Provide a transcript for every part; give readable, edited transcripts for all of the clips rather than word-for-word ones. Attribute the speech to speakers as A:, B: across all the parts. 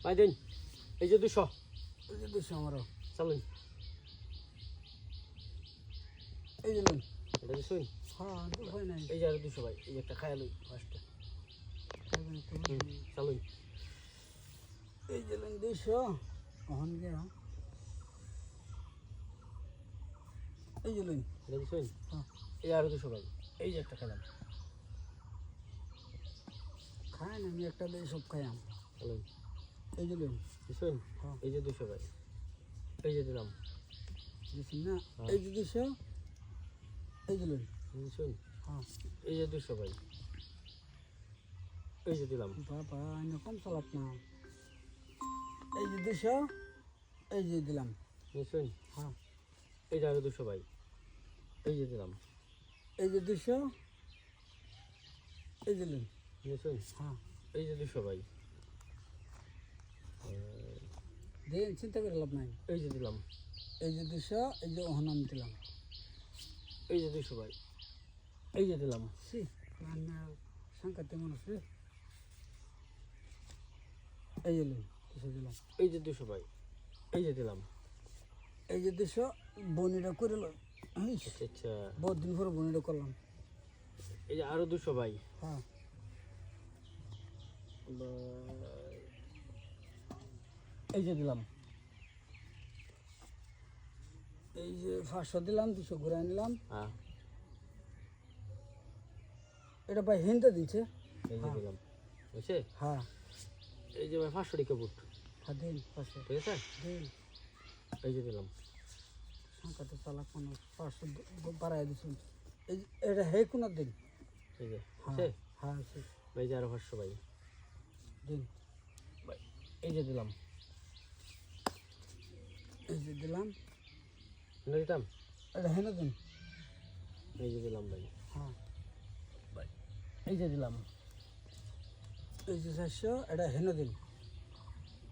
A: ভাই দিন এই যে 200
B: এই যে 200 আমারও
A: চালুন
B: এই যে লুন
A: এটা দিছুন
B: হ্যাঁ হয় নাই
A: এই যে আর 200 ভাই এই যে একটা খায়া লই ফার্স্টে চালুন
B: এই যে লুন 200 ওহন গিয়া এই যে লুন
A: এটা দিছুন
B: হ্যাঁ
A: এই আর 200 ভাই এই যে একটা খেলাম
B: খাই না আমি একটা দিয়ে সব খাইয়াম
A: চালুন
B: এই যে লুন
A: দিছুন
B: হ্যাঁ
A: এই যে 200 ভাই এই যে দিলাম
B: দিছেন না এই যে 200 এই যে লুন
A: দিছুন
B: হ্যাঁ
A: এই যে 200 ভাই এই যে দিলাম
B: বাবা আমি কম চালাত না এই যে 200 এই যে দিলাম
A: দিছুন
B: হ্যাঁ
A: এই যে আর 200 ভাই এই যে দিলাম
B: এই যে 200 এই যে লুন
A: দিছুন
B: হ্যাঁ
A: এই যে 200 ভাই
B: দেন চিন্তা করে লাভ নাই
A: এই যে দিলাম
B: এই যে 200 এই যে ওহন আমি দিলাম
A: এই যে 200 ভাই এই যে দিলাম
B: সি রান্না সংকাতে মানুষ রে এই যে লুন 200 দিলাম
A: এই যে 200 ভাই এই যে দিলাম
B: এই যে 200 বনিটা করে লো
A: আচ্ছা আচ্ছা
B: বহুত দিন পরে বনিটা করলাম
A: এই যে আরো 200 ভাই
B: হ্যাঁ
A: এই যে দিলাম
B: এই যে 500 দিলাম 200 ঘুরাই নিলাম
A: হ্যাঁ
B: এটা ভাই হিন্দা দিচ্ছে
A: এই যে দিলাম বুঝছে
B: হ্যাঁ
A: এই যে ভাই 500 টাকা বুট
B: হ্যাঁ দিন 500
A: ঠিক আছে
B: দিন
A: এই যে দিলাম
B: সংকাতে চালাক মানুষ 500 বাড়াই দিচ্ছেন এই এটা হে কোন দিন
A: এই যে
B: হ্যাঁ
A: বুঝছে
B: হ্যাঁ
A: এই যে আরো 500 ভাই
B: দিন
A: ভাই এই যে দিলাম
B: এই যে দিলাম
A: না দিতাম
B: এটা হেন দিন
A: এই যে দিলাম ভাই
B: হ্যাঁ
A: ভাই এই যে দিলাম
B: এই যে 400 এটা হেন দিন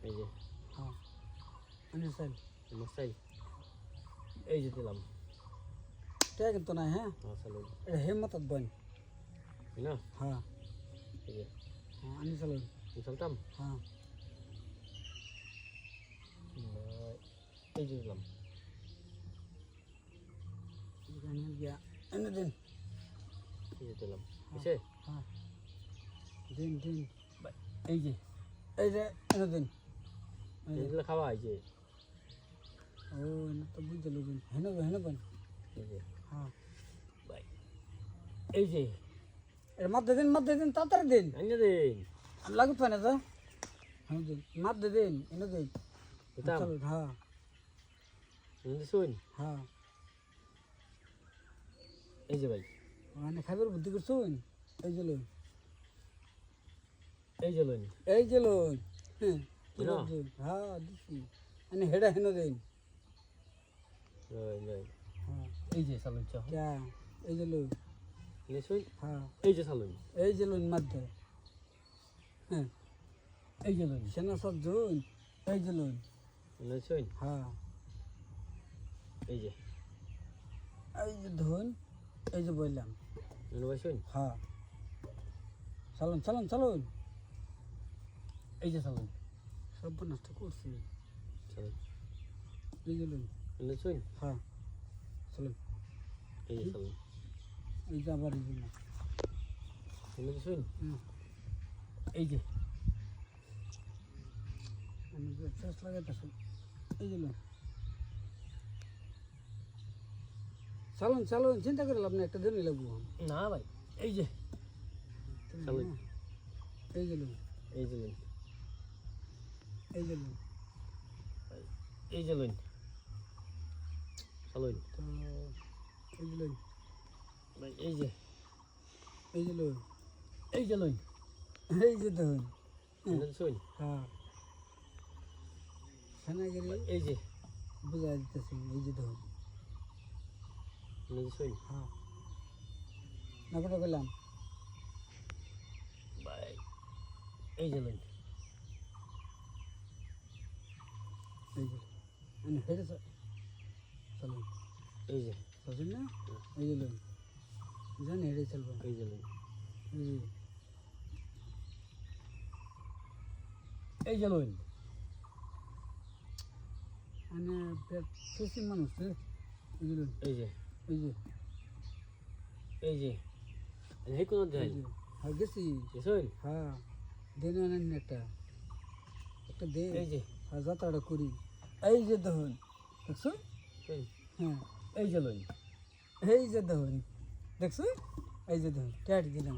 A: এই যে
B: হ্যাঁ আমি চাই
A: মশাই এই যে দিলাম
B: এটা কিন্তু না হ্যাঁ
A: হ্যাঁ চালু
B: এটা হে মতত বন
A: না
B: হ্যাঁ
A: এই যে
B: হ্যাঁ আমি চালু
A: চলতাম
B: হ্যাঁ
A: এই যে দিলাম
B: এখানে গিয়া এনে দিন
A: এই যে দিলাম বুঝছে
B: হ্যাঁ দিন দিন
A: ভাই এই যে
B: এই যে এনে দিন
A: এই দিলে খাওয়া এই যে
B: ও এনে তো বুঝতে দিন হেন হেন বন
A: এই যে
B: হ্যাঁ
A: ভাই এই যে
B: এর মধ্যে দিন তাড়াতাড়ি দিন
A: আনিয়ে দিন
B: লাগুত পায় না তো হ্যাঁ দিন মধ্যে দিন এনে দিন
A: দিতাম
B: চলো হ্যাঁ
A: শুন
B: হ্যাঁ
A: এই যে ভাই
B: মানে খাবার বুদ্ধি করছুন এই যে লোন
A: এই যে লোন
B: এই যে লোন হ্যাঁ কি
A: না।
B: বলছুন? হ্যাঁ দিছি মানে হেডা হেন দিন
A: লই লই
B: হ্যাঁ
A: এই যে সালুন চাহ
B: ক্যা এই যে লোন
A: নিশুন
B: হ্যাঁ
A: এই যে সালুন
B: এই যে লোন মধ্যে হ্যাঁ
A: এই যে লোন
B: সেনা সব জুন এই যে লোন
A: নিশুন
B: হ্যাঁ
A: এই যে
B: ধুন এই যে বললাম
A: নিশুন
B: হ্যাঁ চালুন চালুন চালুন
A: এই যে সালুন
B: সব নষ্ট করছি
A: সালুন
B: এই যে লোন
A: নিশুন
B: হ্যাঁ চালুন
A: এই যে সালুন
B: এই যে আবার এই যে না
A: নিশুন
B: হুম
A: এই যে
B: আমি শেষ লাগাইতেছি এই যে লোন চালুন চালুন চিন্তা করে লাভ না একটা দিনই লাগবো
A: না ভাই এই যে চালুন
B: এই যে লোন
A: এই যে লোন
B: এই যে লোন
A: ভাই এই যে লোন সালুন
B: তো এই যে লোন
A: ভাই এই যে
B: লোন
A: এই যে লোন
B: এই যে ধরুন
A: নিশুন
B: হ্যাঁ সেনাগিরি
A: এই যে
B: বুঝাই দিতেছি এই যে ধরুন
A: নিশুন
B: হ্যাঁ না কোটা পেলাম
A: ভাই এই যে লোন
B: এই যে মানে হেঁটে চলুন
A: এই যে
B: চলছেন না এই যে লোন জানি হেঁটে চলবো
A: এই যে লোন
B: এই যে
A: এই যে লোন
B: মানে বেশি মানুষ রে বুঝলেন
A: এই যে
B: এই যে
A: এই যে এই কোন দেন
B: হ্যাঁ গেছি
A: বুঝছেন
B: হ্যাঁ দেন আনেন একটা একটা দে
A: এই যে
B: হ্যাঁ যাত্রাটা করি এই যে দেখুন দেখছো
A: এই
B: হ্যাঁ
A: এই যে লই
B: এই যে দেখুন দেখছো এই যে দেখুন ট্যাট দিলাম